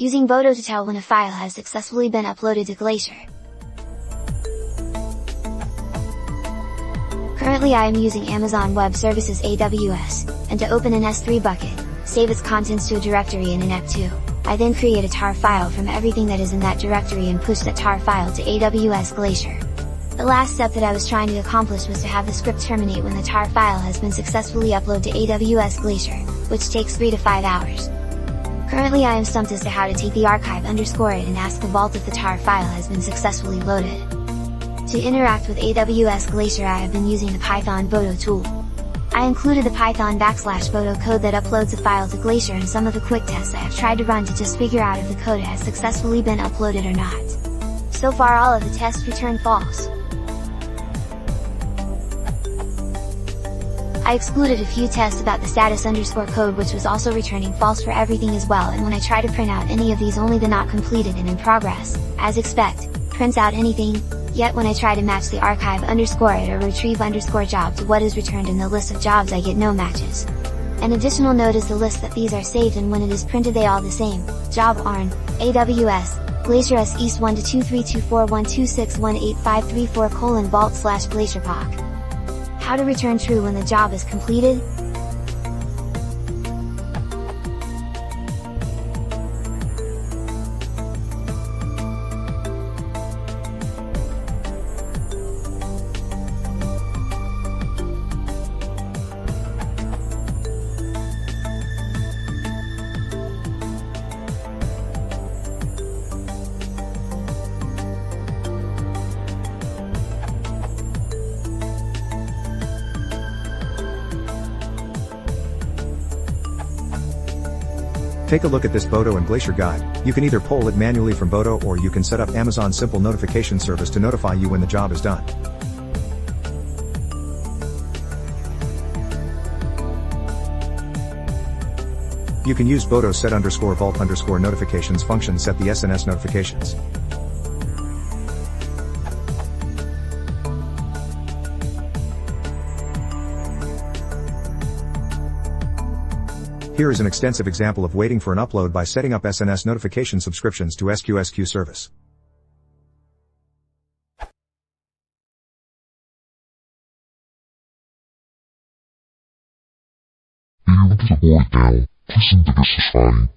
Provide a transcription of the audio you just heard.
Using Boto to tell when a file has successfully been uploaded to Glacier. Currently I am using Amazon Web Services AWS, and to open an S3 bucket, save its contents to a directory in an EP2, I then create a tar file from everything that is in that directory and push that tar file to AWS Glacier. The last step that I was trying to accomplish was to have the script terminate when the tar file has been successfully uploaded to AWS Glacier, which takes 3 to 5 hours. Currently I am stumped as to how to take the archive_it and ask the vault if the tar file has been successfully loaded. To interact with AWS Glacier I have been using the Python Boto tool. I included the Python /Boto code that uploads a file to Glacier and some of the quick tests I have tried to run to just figure out if the code has successfully been uploaded or not. So far all of the tests return false. I excluded a few tests about the status_code which was also returning false for everything as well, and when I try to print out any of these only the not completed and in progress, as expect, prints out anything, yet when I try to match the archive_it or retrieve_job to what is returned in the list of jobs I get no matches. An additional note is the list that these are saved, and when it is printed they all the same: job ARN, AWS, Glacier S East 1232412618534:vault/glacierpoc. How to return true when the job is completed? Take a look at this Boto and Glacier guide. You can either pull it manually from Boto, or you can set up Amazon Simple Notification Service to notify you when the job is done. You can use Boto set_vault_notifications function set the SNS notifications. Here is an extensive example of waiting for an upload by setting up SNS notification subscriptions to SQSQ service. Do you want to support now? Please enter the society.